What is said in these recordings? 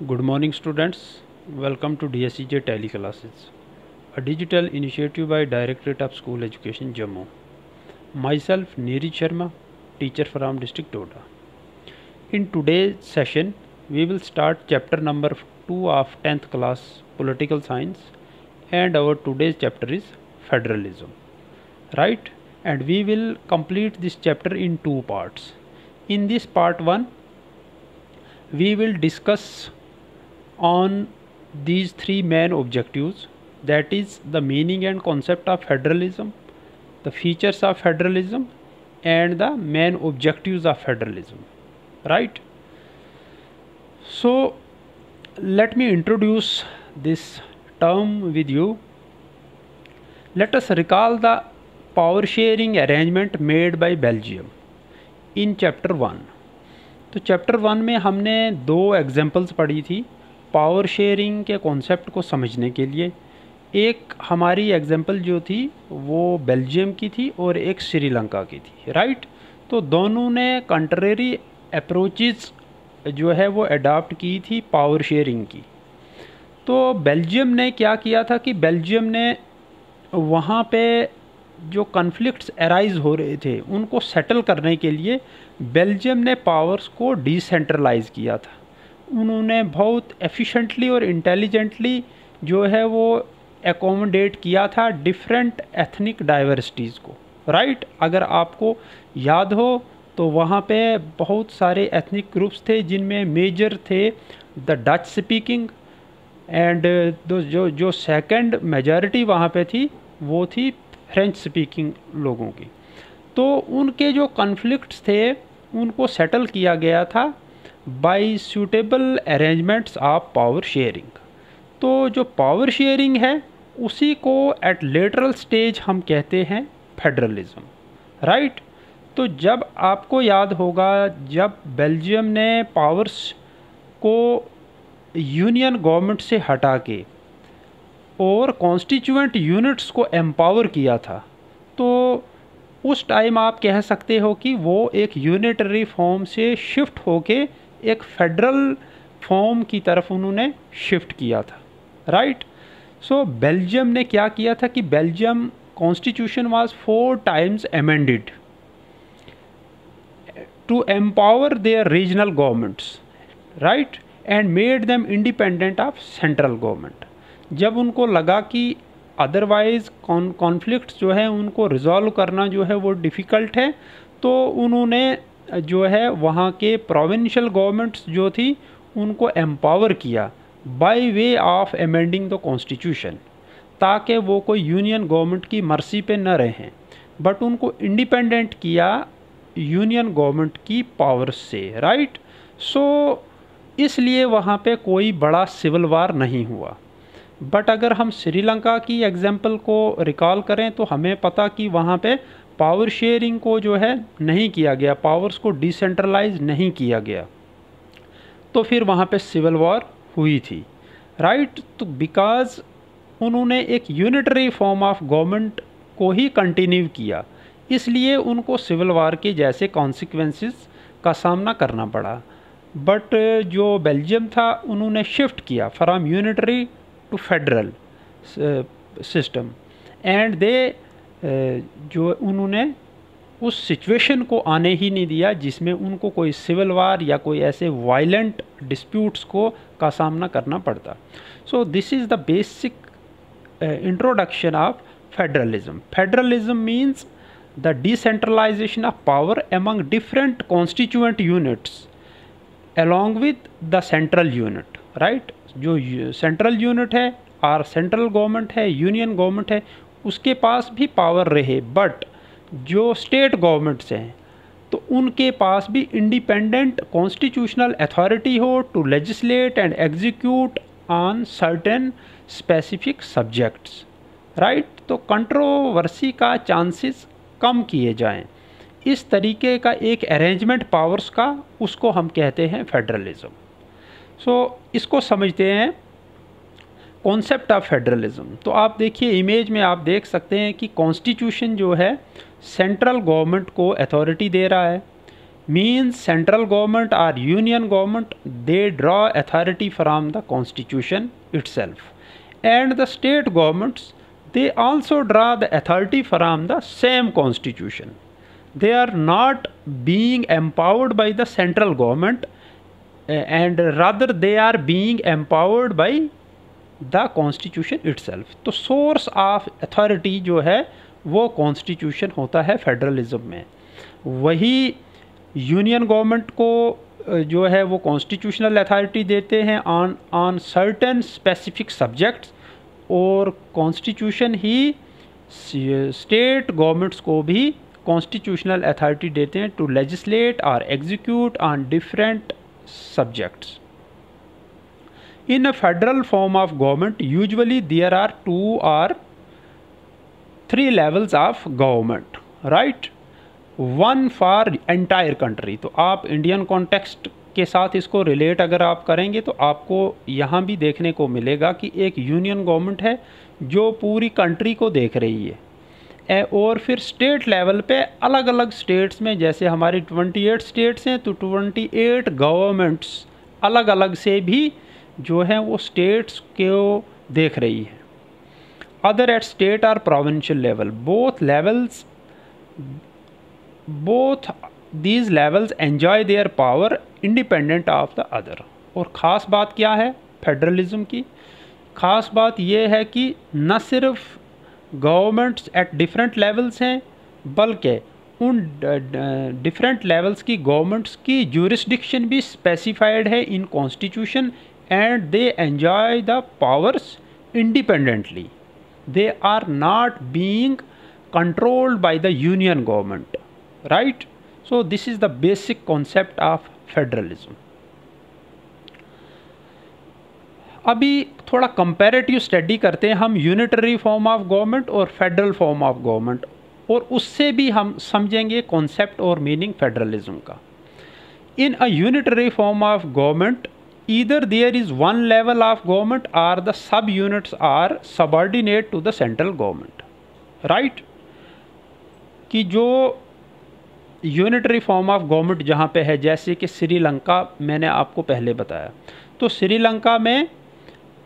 Good morning students, welcome to DSEJ Tally Classes, a digital initiative by Directorate of School Education Jammu. Myself Neeraj Sharma, teacher from District Doda. In today's session, we will start chapter number 2 of 10th class Political Science, and our today's chapter is Federalism. Right? And we will complete this chapter in two parts. In this part 1, we will discuss on these three main objectives, that is the meaning and concept of federalism, the features of federalism, and the main objectives of federalism. Right? So let me introduce this term with you. Let us recall the power sharing arrangement made by Belgium in chapter 1. तो chapter 1 में हमने दो examples पढ़ी थी power sharing के concept को समझने के लिए. एक हमारी एग्जांपल जो थी वो बेल्जियम की थी और एक श्रीलंका की थी. राइट? तो दोनों ने कंट्रेरी अप्रोचेस जो है वो अडॉप्ट की थी पावर शेयरिंग की. तो बेल्जियम ने क्या किया था कि बेल्जियम ने वहाँ पे जो कॉन्फ्लिक्ट्स अराइज हो रहे थे उनको सेटल करने के लिए बेल्जियम ने पावर्स को डिसेंट्रलाइज किया था. उन्होंने बहुत एफिशिएंटली और इंटेलिजेंटली जो है वो एकोमोडेट किया था डिफरेंट एथनिक डाइवर्सिटीज़ को. राइट? अगर आपको याद हो तो वहाँ पे बहुत सारे एथनिक ग्रुप्स थे जिनमें मेजर थे द डच स्पीकिंग, एंड जो सेकंड मेजॉरिटी वहाँ पे थी वो थी फ्रेंच स्पीकिंग लोगों की. तो उनके जो कॉन्फ्लिक्ट्स थे उनको सेटल किया गया था by suitable arrangements of power sharing. तो जो पावर शेयरिंग है उसी को एट लेटरल स्टेज हम कहते हैं फेडरलिज्म. राइट? तो जब आपको याद होगा जब बेल्जियम ने पावर्स को यूनियन गवर्नमेंट से हटा के और कॉन्स्टिट्यूएंट यूनिट्स को एम्पावर किया था, तो उस टाइम आप कह सकते हो कि वो एक यूनिटरी फॉर्म से शिफ्ट होके एक फेडरल फॉर्म की तरफ उन्होंने शिफ्ट किया था. राइट? सो बेल्जियम ने क्या किया था कि Belgium constitution was 4 times amended to empower their regional governments. Right? And made them independent of central government. जब उनको लगा कि अदरवाइज़ कॉन्फ्लिक्ट्स जो है उनको रिजॉल्व करना जो है वो डिफ़िकल्ट है, तो उन्होंने जो है वहाँ के प्रोविंशियल गवर्नमेंट्स जो थी उनको एम्पावर किया by way of amending the constitution, ताकि वो कोई यूनियन गवर्नमेंट की मर्जी पे न रहें, बट उनको इंडिपेंडेंट किया यूनियन गवर्नमेंट की पावर्स से. राइट? सो इसलिए वहाँ पे कोई बड़ा सिविल वार नहीं हुआ. बट अगर हम श्रीलंका की एग्जांपल को रिकॉल करें तो हमें पता कि वहाँ पे पावर शेयरिंग को जो है नहीं किया गया, पावर्स को डिसेंट्रलाइज नहीं किया गया, तो फिर वहाँ पे सिविल वॉर हुई थी. राइट? तो बिकॉज उन्होंने एक यूनिटरी फॉर्म ऑफ गवर्नमेंट को ही कंटिन्यू किया, इसलिए उनको सिविल वॉर के जैसे कॉन्सिक्वेंसेस का सामना करना पड़ा. बट जो बेल्जियम था उन्होंने शिफ्ट किया from unitary to federal system, and they जो उन्होंने उस सिचुएशन को आने ही नहीं दिया जिसमें उनको कोई सिविल वार या कोई ऐसे वायलेंट डिस्प्यूट्स को का सामना करना पड़ता. So this is the basic introduction of federalism. Federalism means the decentralization of power among different constituent units along with the central unit. Right? जो सेंट्रल यूनिट है और सेंट्रल गवर्नमेंट है, यूनियन गवर्नमेंट है, उसके पास भी पावर रहे, but जो state governments हैं तो उनके पास भी इंडिपेंडेंट कॉन्स्टिट्यूशनल अथॉरिटी हो to legislate and execute on certain specific subjects. Right? तो कंट्रोवर्सी का चांसेस कम किए जाएं, इस तरीके का एक अरेंजमेंट पावर्स का, उसको हम कहते हैं फेडरलिज्म. सो इसको समझते हैं कॉन्सेप्ट ऑफ फेडरलिज्म. तो आप देखिए इमेज में आप देख सकते हैं कि कॉन्स्टिट्यूशन जो है सेंट्रल गवर्नमेंट को अथॉरिटी दे रहा है, means central government or union government, they draw authority from the constitution itself, and the state governments, they also draw the authority from the same constitution. They are not being empowered by the central government, and rather they are being empowered by the constitution itself. तो source of authority जो है वो constitution होता है federalism में। वही union government को जो है वो कॉन्स्टिट्यूशनल अथॉरिटी देते हैं ऑन सर्टेन स्पेसिफिक सब्जेक्ट्स, और कॉन्स्टिट्यूशन ही स्टेट गवर्नमेंट्स को भी कॉन्स्टिट्यूशनल अथॉरिटी देते हैं टू लेजिस्लेट और execute on different subjects. In a federal form of government usually there are 2 or 3 levels of government, right, one for entire country. तो आप Indian context के साथ इसको रिलेट अगर आप करेंगे तो आपको यहाँ भी देखने को मिलेगा कि एक यूनियन गवर्नमेंट है जो पूरी कंट्री को देख रही है, और फिर स्टेट लेवल पे अलग अलग स्टेट्स में, जैसे हमारी 28 स्टेट्स हैं तो 28 गवर्नमेंट्स अलग अलग से भी जो है वो स्टेट्स को देख रही है। अदर एट स्टेट और provincial level, both these levels enjoy their power independent of the other। और ख़ास बात क्या है फेडरलिज्म की? ख़ास बात ये है कि न सिर्फ गवर्नमेंट्स एट डिफरेंट लेवल्स हैं, बल्कि उन डिफरेंट लेवल्स की गवर्नमेंट्स की जुरिस्डिक्शन भी स्पेसिफाइड है in constitution, and they enjoy the powers independently. They are not being controlled by the union government, right? So this is the basic concept of federalism। अभी थोड़ा comparative study करते हैं हम unitary form of government और federal form of government, और उससे भी हम समझेंगे कॉन्सेप्ट और मीनिंग फेडरलिज्म का। In a unitary form of government either there is one level of government or the sub units are subordinate to the central government, right? कि जो unitary form of government जहाँ पे है, जैसे कि श्रीलंका मैंने आपको पहले बताया, तो श्रीलंका में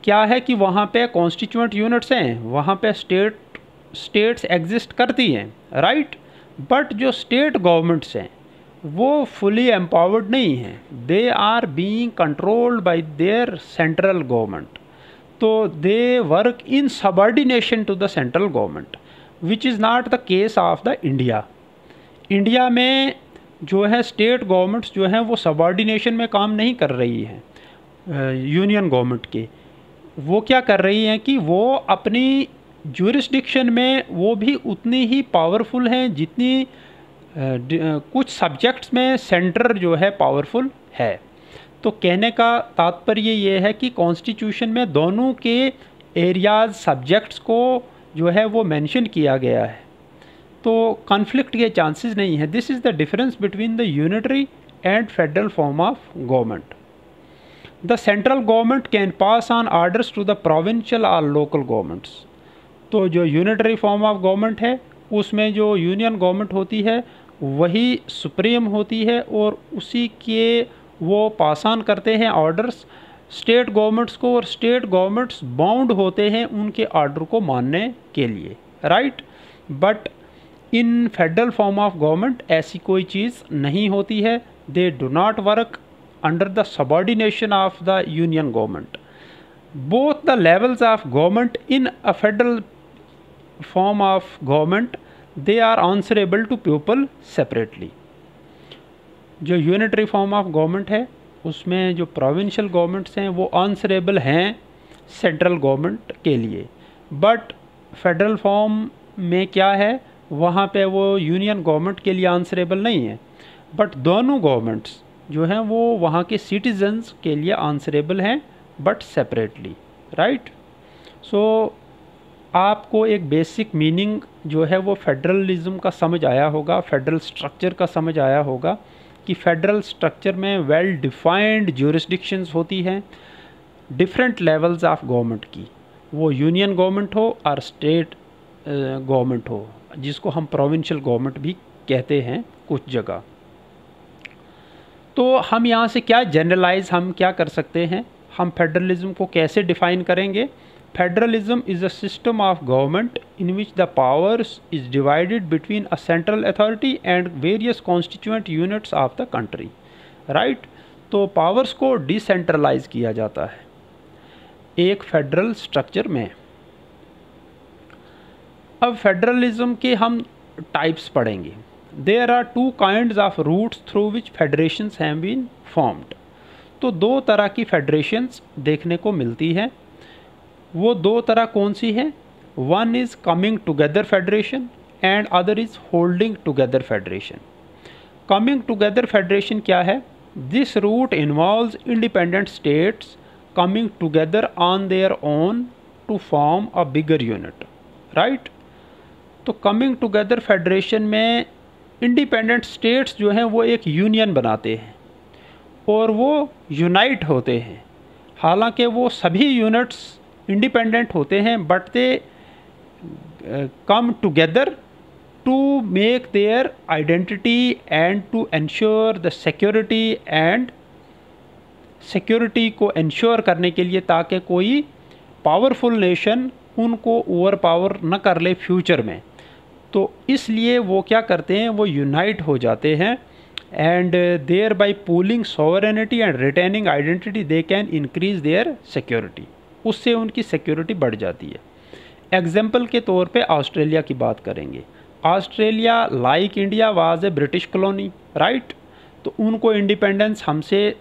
क्या है कि वहाँ पे कॉन्स्टिट्यूएंट यूनिट्स हैं, वहाँ पे स्टेट्स एग्जिस्ट करती हैं, राइट? बट जो स्टेट गवर्नमेंट्स हैं वो फुली एम्पावर्ड नहीं हैं, they are being controlled by their central government. तो they work in subordination to the central government, which is not the case of the India. India में जो है state governments जो हैं वो सबऑर्डिनेशन में काम नहीं कर रही हैं यूनियन गवर्नमेंट के। वो क्या कर रही हैं कि वो अपनी ज्यूरिस्डिक्शन में वो भी उतनी ही पावरफुल हैं जितनी कुछ सब्जेक्ट्स में सेंटर जो है पावरफुल है। तो कहने का तात्पर्य ये है कि कॉन्स्टिट्यूशन में दोनों के एरियाज सब्जेक्ट्स को जो है वो मेंशन किया गया है, तो कॉन्फ्लिक्ट के चांसेस नहीं है। This is the difference between the unitary and federal form of government. The central government can pass on orders to the provincial और लोकल गवर्नमेंट्स। तो जो यूनिटरी फॉर्म ऑफ गवर्नमेंट है उसमें जो यूनियन गवर्नमेंट होती है वही सुप्रीम होती है, और उसी के वो पास ऑन करते हैं ऑर्डर्स स्टेट गवर्नमेंट्स को, और स्टेट गवर्नमेंट्स बाउंड होते हैं उनके ऑर्डर को मानने के लिए, right? But in federal form of government ऐसी कोई चीज़ नहीं होती है। They do not work under the subordination of the union government. Both the levels of government in a federal form of government they are answerable to people separately. जो unitary form of government है उसमें जो provincial governments हैं वो answerable हैं central government के लिए, but federal form में क्या है वहाँ पे वो यूनियन गवर्नमेंट के लिए आंसरेबल नहीं है, बट दोनों गवर्नमेंट्स जो हैं वो वहाँ के सिटीजन्स के लिए आंसरेबल हैं, बट सेपरेटली, राइट? सो आपको एक बेसिक मीनिंग जो है वो फेडरलिज्म का समझ आया होगा, फेडरल स्ट्रक्चर का समझ आया होगा कि फेडरल स्ट्रक्चर में वेल डिफाइंड ज्यूरिस्डिक्शंस होती हैं डिफरेंट लेवल्स ऑफ गवर्नमेंट की, वो यूनियन गवर्नमेंट हो और स्टेट गवर्नमेंट हो, जिसको हम प्रोविंशियल गवर्नमेंट भी कहते हैं कुछ जगह। तो हम यहाँ से क्या जनरलाइज हम क्या कर सकते हैं, हम फेडरलिज्म को कैसे डिफाइन करेंगे? Federalism is a system of government in which the powers is divided between a central authority and various constituent units of the country, right. तो पावर्स को डिसेंट्रलाइज किया जाता है एक फेडरल स्ट्रक्चर में। अब फेडरलिज्म के हम टाइप्स पढ़ेंगे। There are two kinds of routes through which federations have been formed. तो दो तरह की फेडरेशंस देखने को मिलती है। वो दो तरह कौन सी हैं? One is coming together federation and other is holding together federation. Coming together federation क्या है? This route involves independent states coming together on their own to form a bigger unit, right? तो कमिंग टुगेदर फेडरेशन में independent states जो हैं वो एक union बनाते हैं और वो यूनाइट होते हैं। हालांकि वो सभी यूनिट्स इंडिपेंडेंट होते हैं but they come together to make their identity and to ensure the security को इंश्योर करने के लिए, ताकि कोई पावरफुल नेशन उनको ओवर पावर न कर ले फ्यूचर में। तो इसलिए वो क्या करते हैं, वो यूनाइट हो जाते हैं and thereby pooling sovereignty and retaining identity they can increase their security. उससे उनकी सिक्योरिटी बढ़ जाती है। एग्जाम्पल के तौर पे ऑस्ट्रेलिया की बात करेंगे। Australia like India was a British colony, right. तो उनको इंडिपेंडेंस हमसे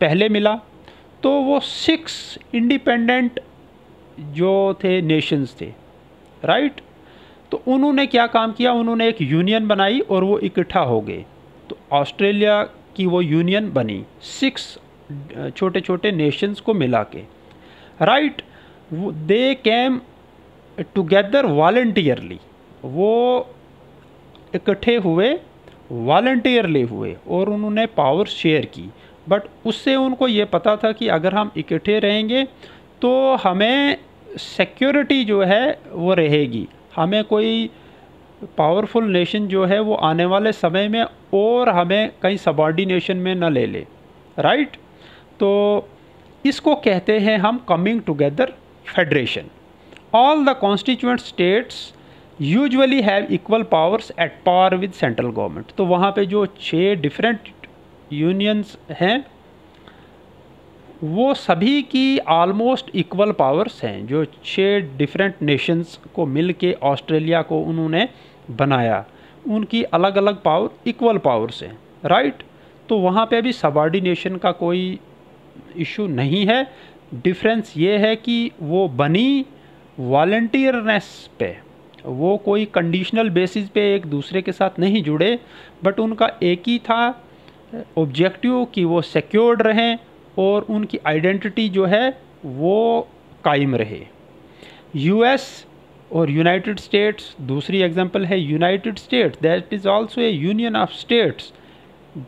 पहले मिला। तो वो 6 इंडिपेंडेंट जो थे नेशंस थे, राइट। तो उन्होंने क्या काम किया, उन्होंने एक यूनियन बनाई और वो इकट्ठा हो गए। तो ऑस्ट्रेलिया की वो यूनियन बनी 6 छोटे छोटे नेशंस को मिला के, राइट। दे केम टुगेदर वॉलंटियरली, वो इकट्ठे हुए, वॉलंटियरली हुए और उन्होंने पावर शेयर की। बट उससे उनको ये पता था कि अगर हम इकट्ठे रहेंगे तो हमें सिक्योरिटी जो है वो रहेगी, हमें कोई पावरफुल नेशन जो है वो आने वाले समय में और हमें कहीं सबऑर्डिनेशन में न ले ले, राइट। तो इसको कहते हैं हम coming together federation. All the constituent states usually have equal powers at par with central government. तो वहाँ पे जो 6 डिफरेंट यूनियंस हैं वो सभी की आलमोस्ट इक्वल पावर्स हैं। जो 6 डिफरेंट नेशंस को मिल के ऑस्ट्रेलिया को उन्होंने बनाया, उनकी अलग अलग पावर, इक्वल पावर्स हैं, राइट। तो वहाँ पे भी सबऑर्डिनेशन का कोई इशू नहीं है। डिफरेंस ये है कि वो बनी वॉलंटियरनेस पे, वो कोई कंडीशनल बेसिस पे एक दूसरे के साथ नहीं जुड़े, बट उनका एक ही था ऑब्जेक्टिव कि वो सिक्योर्ड रहें और उनकी आइडेंटिटी जो है वो कायम रहे। यूएस और यूनाइटेड स्टेट्स दूसरी एग्जांपल है। United states that is also A union of states,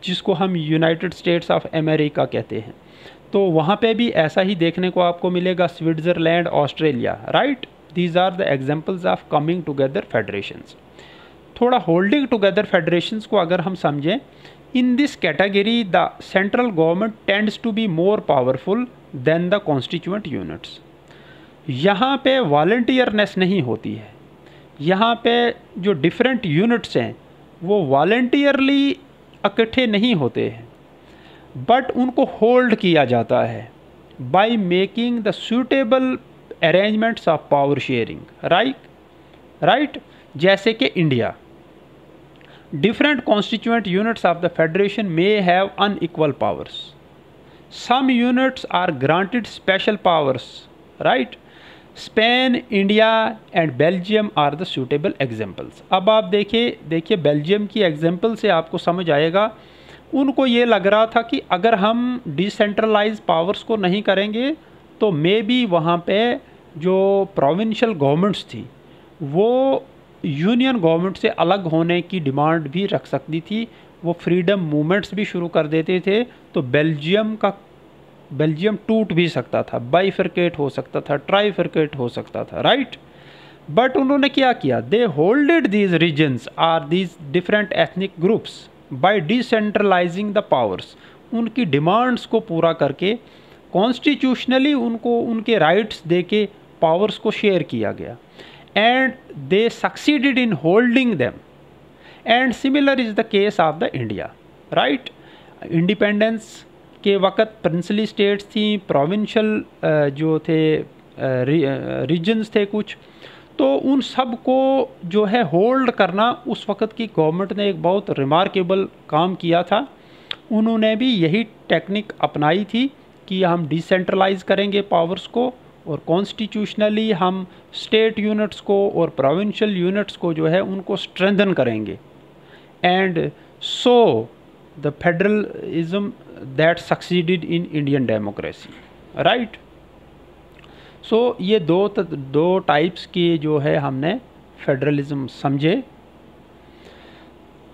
जिसको हम यूनाइटेड स्टेट्स ऑफ अमेरिका कहते हैं। तो वहाँ पे भी ऐसा ही देखने को आपको मिलेगा, Switzerland, Australia, right. These are the examples of coming together federations. थोड़ा होल्डिंग टुगेदर फेडरेशंस को अगर हम समझें, in this category the central government tends to be more powerful than the constituent units। यहाँ पे वॉलंटियरनेस नहीं होती है। यहाँ पे जो डिफरेंट यूनिट्स हैं वो वॉलंटियरली इकट्ठे नहीं होते हैं, बट उनको होल्ड किया जाता है by making the suitable arrangements of power sharing, right. जैसे कि India, different constituent units of the federation may have unequal powers. Some units are granted special powers, right? Spain, India and Belgium are the suitable examples। अब आप देखिए Belgium की example से आपको समझ आएगा, उनको ये लग रहा था कि अगर हम डिसेंट्रलाइज पावर्स को नहीं करेंगे तो मे बी वहाँ पे जो प्रोविंशियल गवर्नमेंट्स थी वो यूनियन गवर्नमेंट से अलग होने की डिमांड भी रख सकती थी। वो फ्रीडम मूवमेंट्स भी शुरू कर देते थे। तो बेल्जियम टूट भी सकता था, बाइफरकेट हो सकता था, ट्राइफरकेट हो सकता था, राइट। बट उन्होंने क्या किया, they holded these regions or these different ethnic groups by decentralizing the powers, उनकी डिमांड्स को पूरा करके कॉन्स्टिट्यूशनली उनको उनके राइट्स दे के पावर्स को शेयर किया गया, and they succeeded in holding them, and similar is the case of the India, right. Independence के वक़्त प्रिंसली स्टेट्स थी, प्रोविंशियल जो थे रीजन्स थे कुछ, तो उन सब को जो है होल्ड करना उस वक़्त की गवर्नमेंट ने एक बहुत रिमार्केबल काम किया था। उन्होंने भी यही टेक्निक अपनाई थी कि हम डिसेंट्रलाइज करेंगे पावर्स को और कॉन्स्टिट्यूशनली हम स्टेट यूनिट्स को और प्रोविंशियल यूनिट्स को जो है उनको स्ट्रेंथन करेंगे, and so the federalism that succeeded in Indian democracy, right. So ये दो टाइप्स की जो है हमने फेडरलिज्म समझे।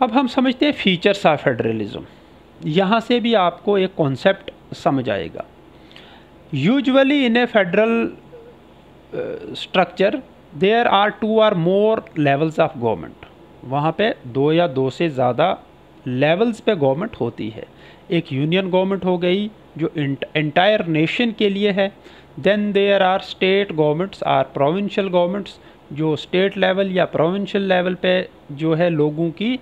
अब हम समझते हैं फीचर्स ऑफ फेडरलिज्म। यहाँ से भी आपको एक कॉन्सेप्ट समझ आएगा। Usually in a federal structure there are 2 और मोर लेवल्स ऑफ गवर्नमेंट। वहाँ पे 2 या 2 से ज़्यादा लेवल्स पे गवर्नमेंट होती है। एक यूनियन गवर्नमेंट हो गई जो एंटायर नेशन के लिए है, then there are state governments are provincial governments जो स्टेट लेवल या प्रोविंशियल लेवल पे जो है लोगों की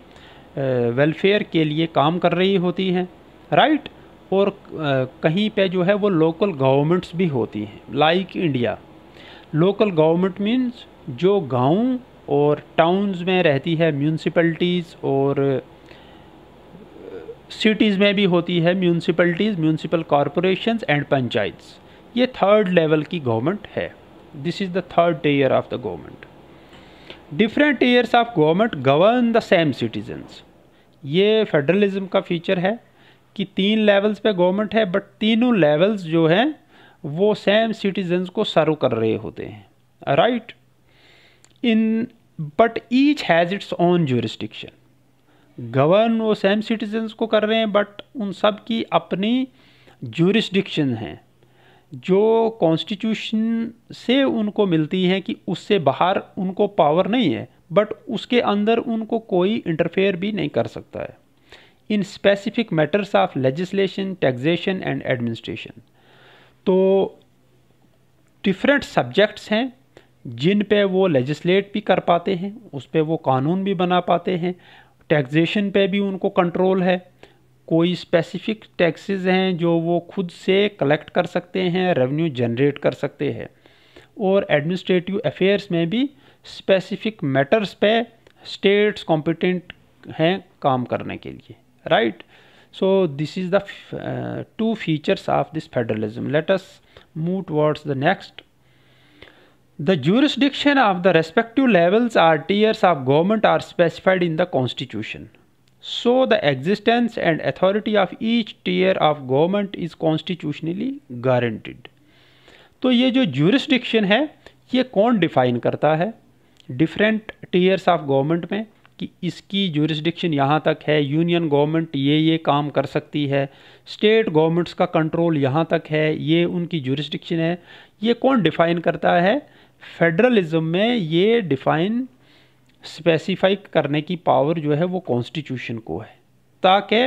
वेलफेयर के लिए काम कर रही होती हैं, राइट। और कहीं पे जो है वो लोकल गवर्नमेंट्स भी होती हैं, like India. Local government means जो गांव और टाउन्स में रहती है, म्यूनसिपैलिटीज़ और सिटीज़ में भी होती है municipalities, municipal corporations and panchayats. ये 3rd लेवल की गवर्नमेंट है। This is the 3rd tier of the government. Different tiers of government govern the same citizens. ये फेडरलिज्म का फीचर है कि 3 लेवल्स पे गवर्नमेंट है, बट तीनों लेवल्स जो हैं वो सेम सिटीजन्स को सर्व कर रहे होते हैं, right. In but each has its own jurisdiction. Govern वो सेम सिटीजन्स को कर रहे हैं, बट उन सब की अपनी ज्यूरिस्डिक्शन हैं जो कॉन्स्टिट्यूशन से उनको मिलती हैं कि उससे बाहर उनको पावर नहीं है, बट उसके अंदर उनको कोई इंटरफेयर भी नहीं कर सकता है in specific matters of legislation, taxation and administration. तो डिफरेंट सब्जेक्ट्स हैं जिन पे वो लेजिस्लेट भी कर पाते हैं, उस पे वो कानून भी बना पाते हैं। टैक्सेशन पे भी उनको कंट्रोल है, कोई स्पेसिफिक टैक्सेस हैं जो वो खुद से कलेक्ट कर सकते हैं, रेवेन्यू जनरेट कर सकते हैं। और एडमिनिस्ट्रेटिव अफेयर्स में भी स्पेसिफिक मैटर्स पे स्टेट्स कॉम्पिटेंट हैं काम करने के लिए, right. So this is the 2 features of this federalism. Let us move towards the next. The jurisdiction of the respective levels or tiers of government are specified in the Constitution. So the existence and authority of each tier of government is constitutionally guaranteed. तो ये जो jurisdiction है ये कौन define करता है different tears of government में कि इसकी jurisdiction यहाँ तक है, यूनियन गवर्नमेंट ये काम कर सकती है, स्टेट गवर्नमेंट्स का कंट्रोल यहाँ तक है, ये उनकी jurisdiction है। ये कौन डिफाइन करता है? फेडरलिज्म में ये डिफाइन स्पेसिफाई करने की पावर जो है वो कॉन्स्टिट्यूशन को है, ताकि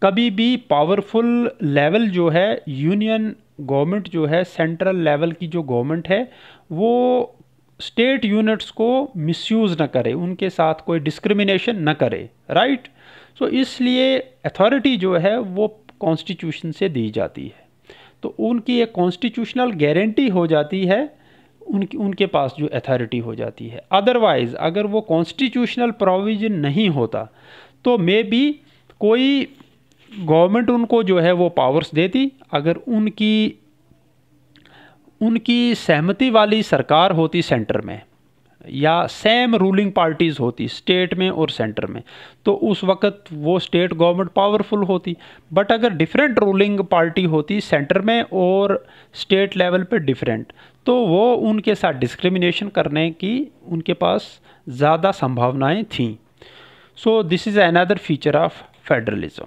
कभी भी पावरफुल लेवल जो है यूनियन गवर्नमेंट जो है, सेंट्रल लेवल की जो गवर्नमेंट है, वो स्टेट यूनिट्स को मिसयूज़ ना करे, उनके साथ कोई डिस्क्रिमिनेशन ना करे, राइट। सो इसलिए अथॉरिटी जो है वो कॉन्स्टिट्यूशन से दी जाती है, तो उनकी एक कॉन्स्टिट्यूशनल गारंटी हो जाती है, उनके पास जो अथॉरिटी हो जाती है। अदरवाइज़ अगर वो कॉन्स्टिट्यूशनल प्रोविज़न नहीं होता तो मे बी कोई गवर्नमेंट उनको जो है वो पावर्स देती, अगर उनकी सहमति वाली सरकार होती सेंटर में या सेम रूलिंग पार्टीज़ होती स्टेट में और सेंटर में, तो उस वक्त वो स्टेट गवर्नमेंट पावरफुल होती। बट अगर डिफरेंट रूलिंग पार्टी होती सेंटर में और स्टेट लेवल पे डिफरेंट, तो वो उनके साथ डिस्क्रिमिनेशन करने की उनके पास ज़्यादा संभावनाएं थीं। सो this is another feature of federalism.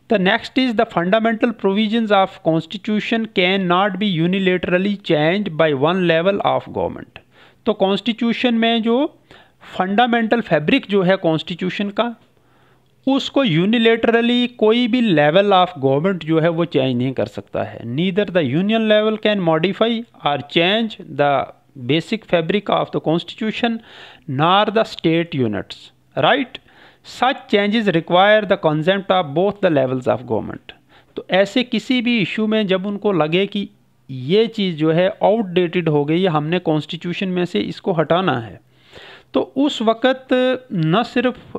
The next is the fundamental provisions of constitution cannot be unilaterally changed by one level of government. तो कॉन्स्टिट्यूशन में जो फंडामेंटल फैब्रिक जो है कॉन्स्टिट्यूशन का, उसको यूनिलेटरली कोई भी लेवल ऑफ गवर्नमेंट जो है वो चेंज नहीं कर सकता है। Neither the union level can modify और change the basic fabric of the constitution nor the state units, right. Such changes require the consent of both the levels of government. तो ऐसे किसी भी इशू में जब उनको लगे कि ये चीज़ जो है आउटडेटेड हो गई है, हमने कॉन्स्टिट्यूशन में से इसको हटाना है, तो उस वक़्त न सिर्फ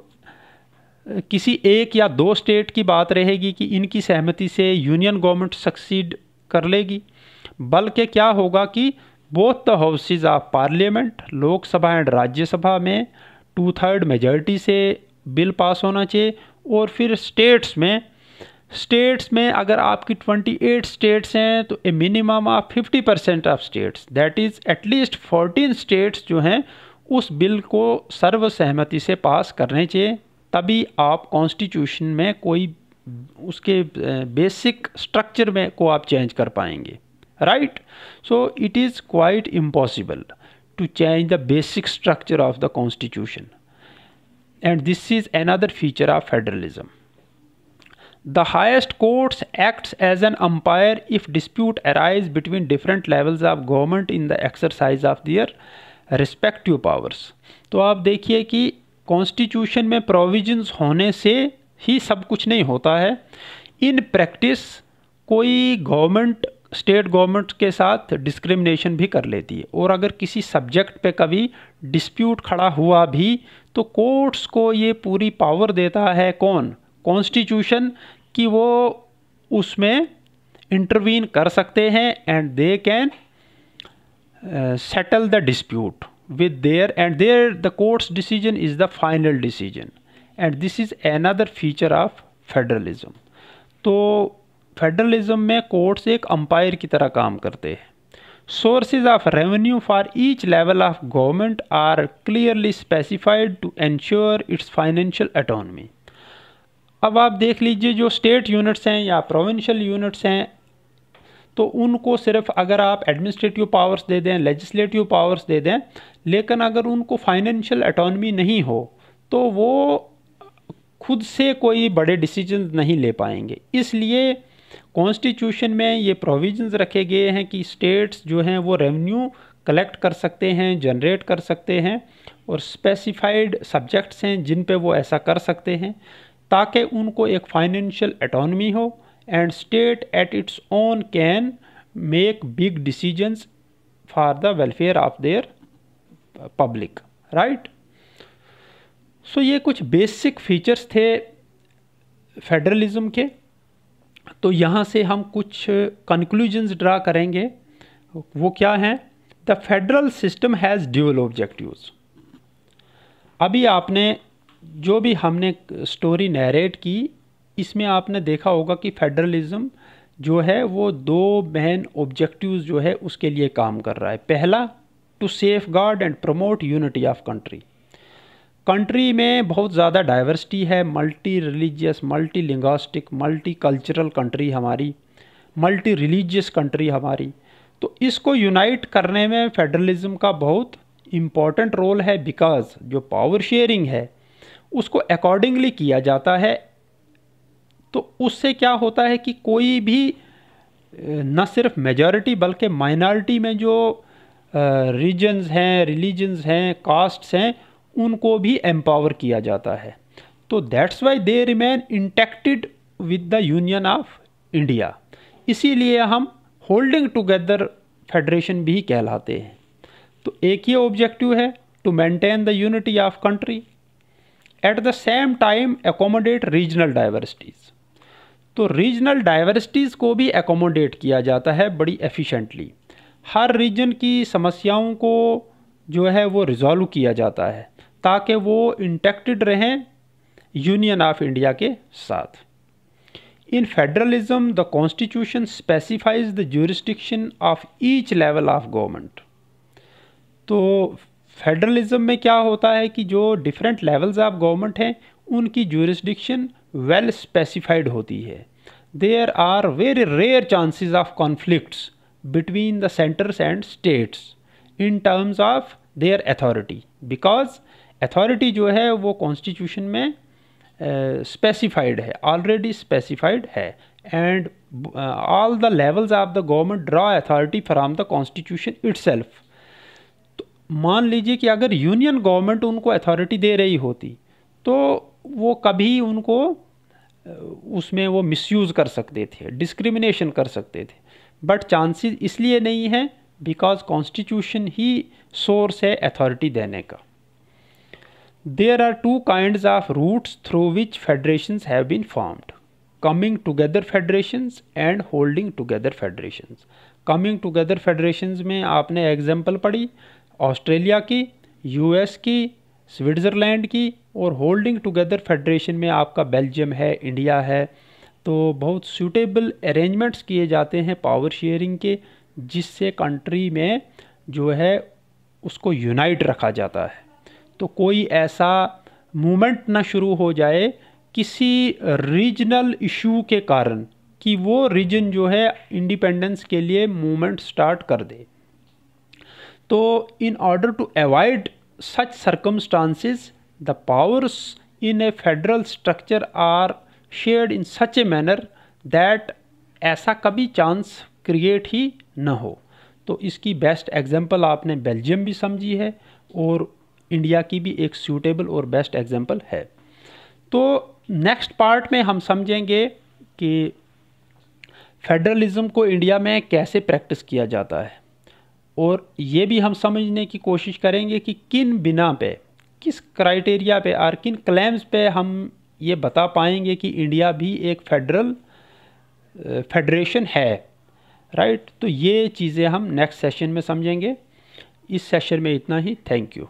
किसी एक या दो स्टेट की बात रहेगी कि इनकी सहमति से यूनियन गवर्नमेंट सक्सीड कर लेगी, बल्कि क्या होगा कि both the houses of parliament, Lok Sabha and Rajya Sabha में 2/3 मेजॉरिटी से बिल पास होना चाहिए। और फिर स्टेट्स में अगर आपकी 28 स्टेट्स हैं तो ए minimum of 50% of states, that is at least 14 states जो हैं उस बिल को सर्वसहमति से पास करने चाहिए, तभी आप कॉन्स्टिट्यूशन में कोई उसके बेसिक स्ट्रक्चर में को आप चेंज कर पाएंगे, right. So it is quite impossible to change the basic structure of the constitution, and this is another feature of federalism. The highest courts acts as an umpire if dispute arise between different levels of government in the exercise of their respective powers। तो आप देखिए कि constitution में provisions होने से ही सब कुछ नहीं होता है। इन प्रैक्टिस कोई गवर्नमेंट स्टेट गवर्नमेंट के साथ डिस्क्रिमिनेशन भी कर लेती है, और अगर किसी सब्जेक्ट पे कभी डिस्प्यूट खड़ा हुआ भी तो कोर्ट्स को ये पूरी पावर देता है कौन, कॉन्स्टिट्यूशन, कि वो उसमें इंटरवीन कर सकते हैं and they can settle the dispute with their, and there the court's decision is the final decision, and this is another feature of federalism। तो फेडरलिज्म में कोर्ट्स एक अंपायर की तरह काम करते हैं। Sources of revenue for each level of government are clearly specified to ensure its financial autonomy. अब आप देख लीजिए जो स्टेट यूनिट्स हैं या प्रोविंशियल यूनिट्स हैं, तो उनको सिर्फ अगर आप एडमिनिस्ट्रेटिव पावर्स दे दें, लेजिस्लेटिव पावर्स दे दें, लेकिन अगर उनको फाइनेंशियल ऑटोनॉमी नहीं हो तो वो खुद से कोई बड़े डिसीजन नहीं ले पाएंगे। इसलिए कॉन्स्टिट्यूशन में ये प्रोविजंस रखे गए हैं कि स्टेट्स जो हैं वो रेवेन्यू कलेक्ट कर सकते हैं, जनरेट कर सकते हैं, और स्पेसिफाइड सब्जेक्ट्स हैं जिन पे वो ऐसा कर सकते हैं ताकि उनको एक फाइनेंशियल ऑटोनॉमी हो, and state at its own can make big decisions for the welfare of their public, right। so ये कुछ बेसिक फीचर्स थे फेडरलिज्म के। तो यहाँ से हम कुछ कंक्लूजन्स ड्रा करेंगे, वो क्या हैं। The federal system has dual objectives. अभी आपने जो भी हमने स्टोरी नैरेट की, इसमें आपने देखा होगा कि फेडरलिज्म जो है वो दो मेन ऑब्जेक्टिव्स जो है उसके लिए काम कर रहा है। पहला, to safeguard and promote unity of country. Country में बहुत ज़्यादा डाइवर्सिटी है, multi religious, multi linguistic, multi cultural country हमारी, मल्टी रिलीजियस कंट्री हमारी। तो इसको यूनाइट करने में फेडरलिज्म का बहुत इम्पॉर्टेंट रोल है, बिकॉज जो पावर शेयरिंग है उसको अकॉर्डिंगली किया जाता है। तो उससे क्या होता है कि कोई भी न सिर्फ मेजॉरिटी बल्कि माइनॉरिटी में जो रीजन्स हैं, रिलीजन्स हैं, कास्ट्स हैं, उनको भी एम्पावर किया जाता है। तो that's why they remain intacted with the union of India. इसीलिए हम होल्डिंग टुगेदर फेडरेशन भी कहलाते हैं। तो एक ये ऑब्जेक्टिव है, to maintain the unity of country, at the same time accommodate regional diversities. तो रीजनल डाइवर्सिटीज़ को भी एकोमोडेट किया जाता है बड़ी एफिशिएंटली। हर रीजन की समस्याओं को जो है वो रिजॉल्व किया जाता है ताकि वो इंटैक्टेड रहें यूनियन ऑफ इंडिया के साथ। In federalism the constitution specifies the jurisdiction of each level of government. तो फेडरलिज्म में क्या होता है कि जो डिफरेंट लेवल्स ऑफ गवर्नमेंट हैं उनकी ज्यूरिस्डिक्शन वेल स्पेसिफाइड होती है। There are very rare chances of conflicts between the centers and states in terms of their authority, because authority जो है वो कॉन्स्टिट्यूशन में स्पेसिफाइड है, ऑलरेडी स्पेसिफाइड है। And all the levels of the government draw authority from the constitution itself. तो मान लीजिए कि अगर यूनियन गवर्नमेंट उनको अथॉरिटी दे रही होती तो वो कभी उनको उसमें वो मिसयूज़ कर सकते थे, डिस्क्रिमिनेशन कर सकते थे, बट चांसेस इसलिए नहीं है बिकॉज कॉन्स्टिट्यूशन ही सोर्स है अथॉरिटी देने का। There are two kinds of routes through which federations have been formed: coming together federations and holding together federations. Coming together federations में आपने एग्जाम्पल पढ़ी ऑस्ट्रेलिया की, यूएस की, स्विट्ज़रलैंड की, और होल्डिंग टुगेदर फेडरेशन में आपका बेल्जियम है, इंडिया है। तो बहुत सूटेबल अरेंजमेंट्स किए जाते हैं पावर शेयरिंग के, जिससे कंट्री में जो है उसको यूनाइट रखा जाता है। तो कोई ऐसा मूवमेंट ना शुरू हो जाए किसी रीजनल इशू के कारण कि वो रीजन जो है इंडिपेंडेंस के लिए मूवमेंट स्टार्ट कर दे। तो in order to avoid such circumstances the powers in a federal structure are shared in such a manner that ऐसा कभी चांस क्रिएट ही न हो। तो इसकी बेस्ट एग्जांपल आपने बेल्जियम भी समझी है और इंडिया की भी एक सूटेबल और बेस्ट एग्जांपल है। तो नेक्स्ट पार्ट में हम समझेंगे कि फेडरलिज्म को इंडिया में कैसे प्रैक्टिस किया जाता है, और ये भी हम समझने की कोशिश करेंगे कि किन बिना पे, किस क्राइटेरिया पे और किन क्लेम्स पे हम ये बता पाएंगे कि इंडिया भी एक फेडरेशन है, राइट। तो ये चीज़ें हम नेक्स्ट सेशन में समझेंगे। इस सेशन में इतना ही। Thank you.